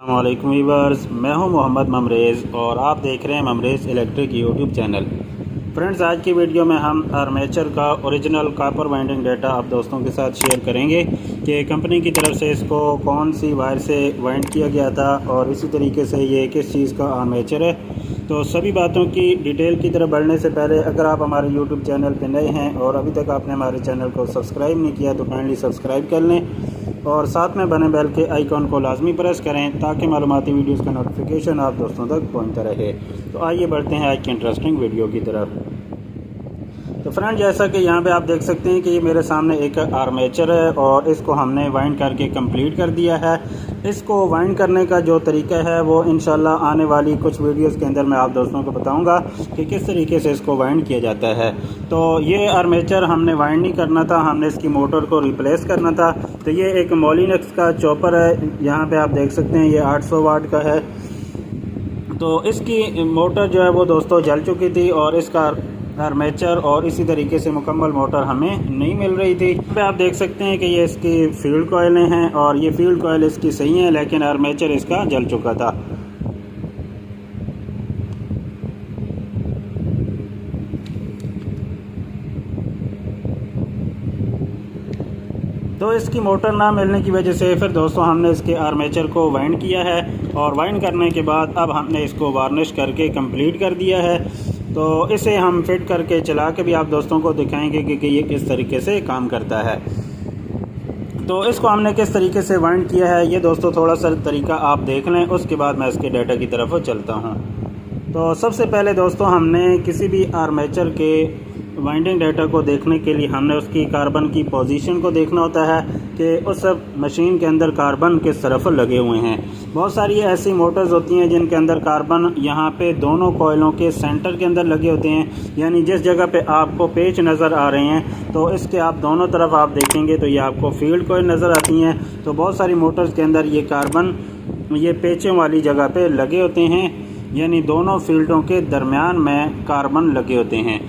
अस्सलामुअलैकुम वीवर्स, मैं हूं मोहम्मद ममरेज़ और आप देख रहे हैं ममरेज़ इलेक्ट्रिक यूट्यूब चैनल। फ्रेंड्स, आज की वीडियो में हम आर्मेचर का ओरिजिनल कॉपर वाइंडिंग डाटा आप दोस्तों के साथ शेयर करेंगे कि कंपनी की तरफ से इसको कौन सी वायर से वाइंड किया गया था और इसी तरीके से ये किस चीज़ का आर्मेचर है। तो सभी बातों की डिटेल की तरफ बढ़ने से पहले अगर आप हमारे यूट्यूब चैनल पर नए हैं और अभी तक आपने हमारे चैनल को सब्सक्राइब नहीं किया तो काइंडली सब्सक्राइब कर लें और साथ में बने बेल के आइकॉन को लाजमी प्रेस करें ताकि मालूमाती वीडियोस का नोटिफिकेशन आप दोस्तों तक पहुंचता रहे। तो आइए बढ़ते हैं आज की इंटरेस्टिंग वीडियो की तरफ। तो फ्रेंड, जैसा कि यहाँ पे आप देख सकते हैं कि ये मेरे सामने एक आर्मेचर है और इसको हमने वाइंड करके कंप्लीट कर दिया है। इसको वाइंड करने का जो तरीका है वो इंशाल्लाह आने वाली कुछ वीडियोस के अंदर मैं आप दोस्तों को बताऊंगा कि किस तरीके से इसको वाइंड किया जाता है। तो ये आर्मेचर हमने वाइंड नहीं करना था, हमने इसकी मोटर को रिप्लेस करना था। तो ये एक मोलिनेक्स का चॉपर है, यहाँ पे आप देख सकते हैं ये 800 वाट का है। तो इसकी मोटर जो है वो दोस्तों जल चुकी थी और इसका आर्मेचर और इसी तरीके से मुकम्मल मोटर हमें नहीं मिल रही थी। यहाँ पे आप देख सकते हैं कि ये इसकी फील्ड कॉइलें हैं और ये फील्ड कॉइल इसकी सही है, लेकिन आर्मेचर इसका जल चुका था। तो इसकी मोटर ना मिलने की वजह से फिर दोस्तों हमने इसके आर्मेचर को वाइंड किया है और वाइंड करने के बाद अब हमने इसको वार्निश करके कंप्लीट कर दिया है। तो इसे हम फिट करके चला के भी आप दोस्तों को दिखाएंगे कि ये किस तरीके से काम करता है। तो इसको हमने किस तरीके से वाइंड किया है ये दोस्तों थोड़ा सा तरीका आप देख लें, उसके बाद मैं इसके डाटा की तरफ चलता हूँ। तो सबसे पहले दोस्तों हमने किसी भी आर्मेचर के वाइंडिंग डाटा को देखने के लिए हमने उसकी कार्बन की पोजीशन को देखना होता है कि उस मशीन के अंदर कार्बन किस तरफ लगे हुए हैं। बहुत सारी ऐसी मोटर्स होती हैं जिनके अंदर कार्बन यहाँ पे दोनों कॉइलों के सेंटर के अंदर लगे होते हैं, यानी जिस जगह पे आपको पेच नज़र आ रहे हैं तो इसके आप दोनों तरफ आप देखेंगे तो ये आपको फील्ड कॉइल नज़र आती हैं। तो बहुत सारी मोटर्स के अंदर ये कार्बन ये पेचों वाली जगह पे लगे होते हैं, यानी दोनों फील्डों के दरमियान में कार्बन लगे होते हैं।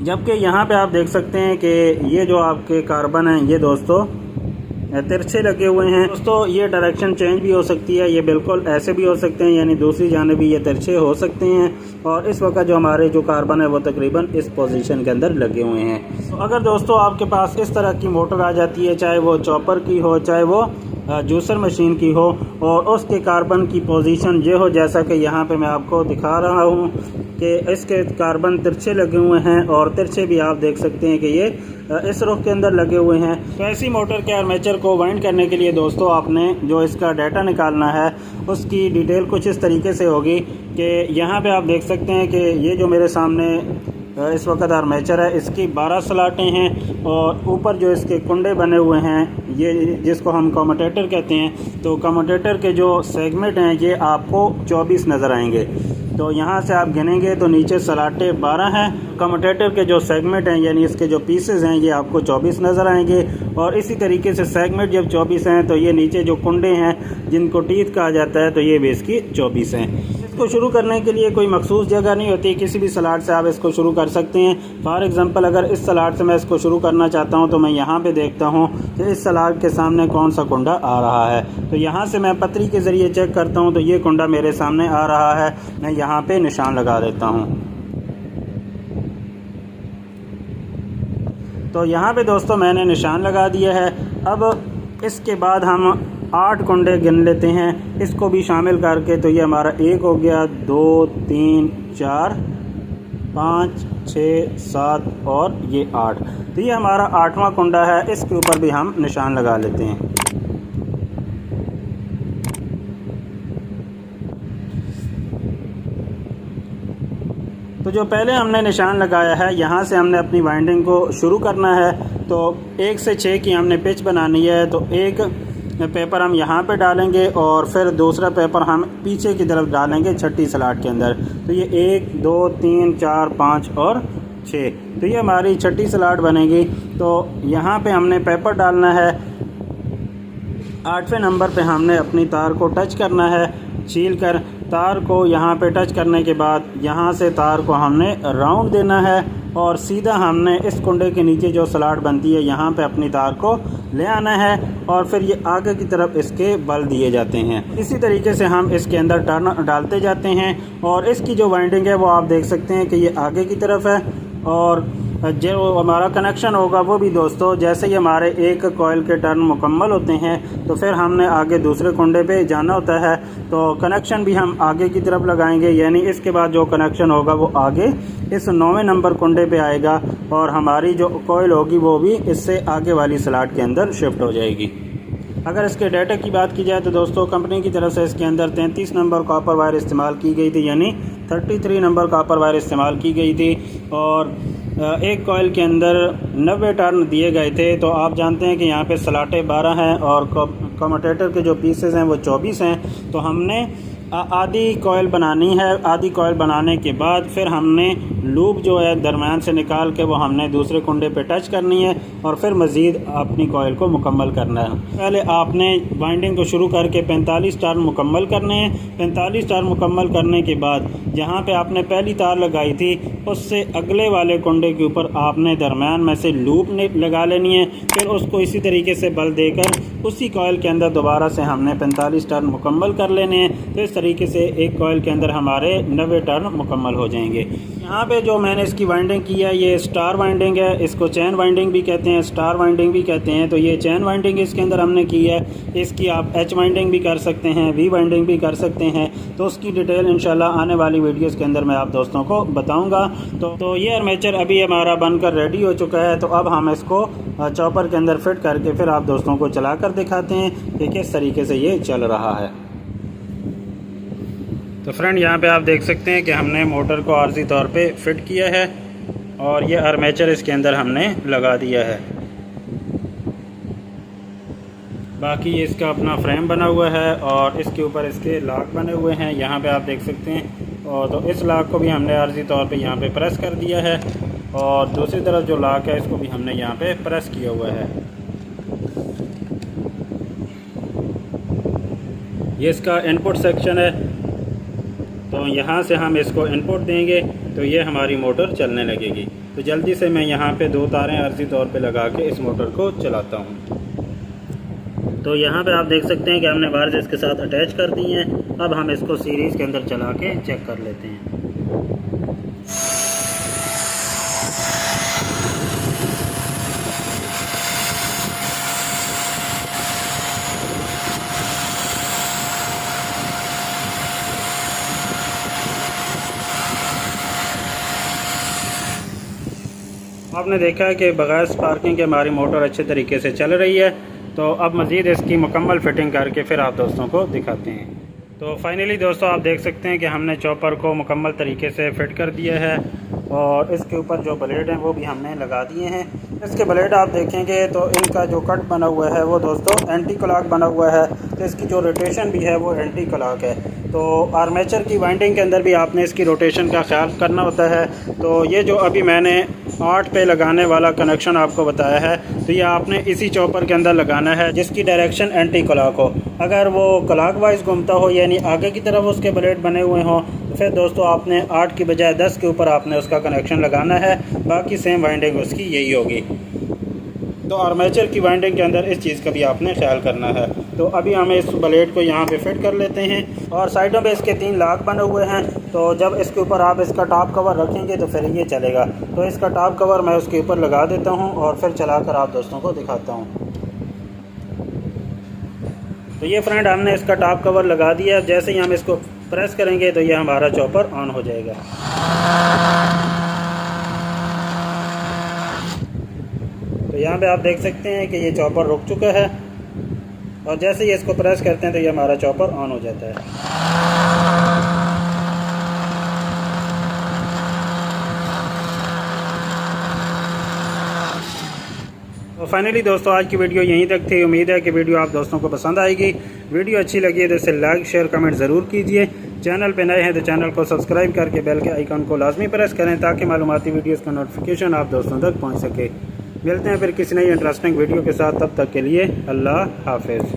जबकि यहाँ पे आप देख सकते हैं कि ये जो आपके कार्बन हैं ये दोस्तों तिरछे लगे हुए हैं। दोस्तों ये डायरेक्शन चेंज भी हो सकती है, ये बिल्कुल ऐसे भी हो सकते हैं, यानी दूसरी जाने भी ये तिरछे हो सकते हैं। और इस वक्त जो हमारे जो कार्बन है वो तकरीबन इस पोजीशन के अंदर लगे हुए हैं। तो अगर दोस्तों आपके पास इस तरह की मोटर आ जाती है, चाहे वो चॉपर की हो चाहे वो जूसर मशीन की हो, और उसके कार्बन की पोजीशन ये हो जैसा कि यहाँ पे मैं आपको दिखा रहा हूँ कि इसके कार्बन तिरछे लगे हुए हैं और तिरछे भी आप देख सकते हैं कि ये इस रुख के अंदर लगे हुए हैं। तो ऐसी मोटर के आर्मेचर को वाइंड करने के लिए दोस्तों आपने जो इसका डाटा निकालना है उसकी डिटेल कुछ इस तरीके से होगी कि यहाँ पे आप देख सकते हैं कि ये जो मेरे सामने इस वक्त आर्मेचर है इसकी 12 स्लॉटें हैं और ऊपर जो इसके कुंडे बने हुए हैं ये जिसको हम कम्यूटेटर कहते हैं। तो कम्यूटेटर के जो सेगमेंट हैं ये आपको 24 नज़र आएंगे। तो यहाँ से आप गिनेंगे तो नीचे स्लॉटें 12 हैं, कम्यूटेटर के जो सेगमेंट हैं यानी इसके जो पीसेस हैं ये आपको 24 नज़र आएंगे। और इसी तरीके से सेगमेंट जब 24 हैं तो ये नीचे जो कुंडे हैं जिनको टीथ कहा जाता है तो ये भी इसकी 24 हैं। इसको शुरू करने के लिए कोई मखसूस जगह नहीं होती, किसी भी स्लॉट से आप इसको शुरू कर सकते हैं। फॉर एग्जांपल अगर इस स्लॉट से मैं इसको शुरू करना चाहता हूं तो मैं यहां पे देखता हूं कि इस स्लॉट के सामने कौन सा कुंडा आ रहा है। तो यहां से मैं पतरी के ज़रिए चेक करता हूं तो ये कुंडा मेरे सामने आ रहा है, मैं यहां पे निशान लगा देता हूं। तो यहाँ पे दोस्तों मैंने निशान लगा दिया है। अब इसके बाद हम 8 कुंडे गिन लेते हैं, इसको भी शामिल करके। तो ये हमारा 1 हो गया, 2 3 4 5 6 7 और ये 8। तो ये हमारा 8वां कुंडा है, इसके ऊपर भी हम निशान लगा लेते हैं। तो जो पहले हमने निशान लगाया है यहाँ से हमने अपनी वाइंडिंग को शुरू करना है। तो 1 से 6 की हमने पिच बनानी है। तो एक पेपर हम यहाँ पे डालेंगे और फिर दूसरा पेपर हम पीछे की तरफ डालेंगे छठी स्लॉट के अंदर। तो ये 1 2 3 4 5 और 6, तो ये हमारी छठी स्लॉट बनेगी। तो यहाँ पे हमने पेपर डालना है। 8वें नंबर पे हमने अपनी तार को टच करना है, छील कर तार को यहाँ पे टच करने के बाद यहाँ से तार को हमने राउंड देना है और सीधा हमने इस कुंडे के नीचे जो स्लॉट बनती है यहाँ पे अपनी तार को ले आना है और फिर ये आगे की तरफ इसके बल दिए जाते हैं। इसी तरीके से हम इसके अंदर टर्न डालते जाते हैं और इसकी जो वाइंडिंग है वो आप देख सकते हैं कि ये आगे की तरफ है और जो हमारा कनेक्शन होगा वो भी दोस्तों जैसे ही हमारे एक कॉइल के टर्न मुकम्मल होते हैं तो फिर हमने आगे दूसरे कुंडे पे जाना होता है, तो कनेक्शन भी हम आगे की तरफ लगाएंगे, यानी इसके बाद जो कनेक्शन होगा वो आगे इस 9वें नंबर कुंडे पे आएगा और हमारी जो कॉइल होगी वो भी इससे आगे वाली स्लॉट के अंदर शिफ्ट हो जाएगी। अगर इसके डाटा की बात की जाए तो दोस्तों कंपनी की तरफ से इसके अंदर 33 नंबर कॉपर वायर इस्तेमाल की गई थी, यानी 33 नंबर कॉपर वायर इस्तेमाल की गई थी और एक कॉइल के अंदर 90 टर्न दिए गए थे। तो आप जानते हैं कि यहाँ पे स्लॉटें 12 हैं और कम्यूटेटर के जो पीसेस हैं वो 24 हैं। तो हमने आधी कॉइल बनानी है। आधी कॉइल बनाने के बाद फिर हमने लूप जो है दरम्यान से निकाल के वो हमने दूसरे कुंडे पे टच करनी है और फिर मज़ीद अपनी कॉइल को मुकम्मल करना है। पहले आपने वाइंडिंग को शुरू करके 45 टर्न मुकम्मल करने हैं। 45 टर्न मुकम्मल करने के बाद जहाँ पे आपने पहली तार लगाई थी उससे अगले वाले कुंडे के ऊपर आपने दरम्यान में से लूप लगा लेनी है। फिर उसको इसी तरीके से बल देकर उसी कॉइल के अंदर दोबारा से हमने 45 टर्न मुकम्मल कर लेने हैं। तो इस तरीके से एक कॉइल के अंदर हमारे 90 टर्न मुकम्मल हो जाएंगे। यहाँ पे जो मैंने इसकी वाइंडिंग की है ये स्टार वाइंडिंग है, इसको चैन वाइंडिंग भी कहते हैं, स्टार वाइंडिंग भी कहते हैं। तो ये चैन वाइंडिंग इसके अंदर हमने की है। इसकी आप एच वाइंडिंग भी कर सकते हैं, वी वाइंडिंग भी कर सकते हैं। तो उसकी डिटेल इंशाल्लाह आने वाली वीडियोस के अंदर मैं आप दोस्तों को बताऊंगा। तो ये आर्मेचर अभी हमारा बनकर रेडी हो चुका है। तो अब हम इसको चॉपर के अंदर फिट करके फिर आप दोस्तों को चला कर दिखाते हैं कि किस तरीके से ये चल रहा है। तो फ्रेंड यहाँ पे आप देख सकते हैं कि हमने मोटर को आर्जी तौर पे फिट किया है और ये आर्मेचर इसके अंदर हमने लगा दिया है। बाकी ये इसका अपना फ्रेम बना हुआ है और इसके ऊपर इसके लॉक बने हुए हैं, यहाँ पे आप देख सकते हैं। और तो इस लॉक को भी हमने आर्जी तौर पे यहाँ पे प्रेस कर दिया है और दूसरी तरफ जो लॉक है इसको भी हमने यहाँ पे प्रेस किया हुआ है। ये इसका इनपुट सेक्शन है, तो यहाँ से हम इसको इनपुट देंगे तो ये हमारी मोटर चलने लगेगी। तो जल्दी से मैं यहाँ पे 2 तारें आर्जी तौर पे लगा के इस मोटर को चलाता हूँ। तो यहाँ पे आप देख सकते हैं कि हमने वायर्स इसके साथ अटैच कर दी हैं। अब हम इसको सीरीज़ के अंदर चला के चेक कर लेते हैं। आपने देखा है कि बगैर स्पार्किंग के हमारी मोटर अच्छे तरीके से चल रही है। तो अब मज़ीद इसकी मुकम्मल फिटिंग करके फिर आप दोस्तों को दिखाते हैं। तो फाइनली दोस्तों आप देख सकते हैं कि हमने चॉपर को मुकम्मल तरीके से फिट कर दिया है और इसके ऊपर जो ब्लेड हैं वो भी हमने लगा दिए हैं। इसके ब्लेड आप देखेंगे तो इनका जो कट बना हुआ है वो दोस्तों एंटी क्लॉक बना हुआ है। तो इसकी जो रोटेशन भी है वो एंटी क्लॉक है। तो आर्मेचर की वाइंडिंग के अंदर भी आपने इसकी रोटेशन का ख्याल करना होता है। तो ये जो अभी मैंने 8 पे लगाने वाला कनेक्शन आपको बताया है तो ये आपने इसी चॉपर के अंदर लगाना है जिसकी डायरेक्शन एंटी क्लॉक हो। अगर वो क्लॉक वाइज घूमता हो यानी आगे की तरफ उसके ब्लेड बने हुए हों तो फिर दोस्तों आपने 8 की बजाय 10 के ऊपर आपने उसका कनेक्शन लगाना है। बाकी सेम वाइंडिंग उसकी यही होगी। तो आर्मेचर की वाइंडिंग के अंदर इस चीज़ का भी आपने ख्याल करना है। तो अभी हमें इस ब्लेड को यहाँ पे फिट कर लेते हैं और साइडों पे इसके 3 लॉक बने हुए हैं। तो जब इसके ऊपर आप इसका टॉप कवर रखेंगे तो फिर ये चलेगा। तो इसका टॉप कवर मैं उसके ऊपर लगा देता हूँ और फिर चलाकर आप दोस्तों को दिखाता हूँ। तो ये फ्रेंड हमने इसका टॉप कवर लगा दिया। जैसे ही हम इसको प्रेस करेंगे तो ये हमारा चॉपर ऑन हो जाएगा। तो यहाँ पे आप देख सकते हैं कि ये चॉपर रुक चुका है और जैसे ही इसको प्रेस करते हैं तो ये हमारा चॉपर ऑन हो जाता है। तो फाइनली दोस्तों आज की वीडियो यहीं तक थी। उम्मीद है कि वीडियो आप दोस्तों को पसंद आएगी। वीडियो अच्छी लगी है तो इसे लाइक शेयर कमेंट ज़रूर कीजिए। चैनल पे नए हैं तो चैनल को सब्सक्राइब करके बेल के आइकन को लाजमी प्रेस करें ताकि मालूमाती वीडियोज़ का नोटिफिकेशन आप दोस्तों तक पहुँच सके। मिलते हैं फिर किसी नई इंटरेस्टिंग वीडियो के साथ। तब तक के लिए अल्लाह हाफिज़।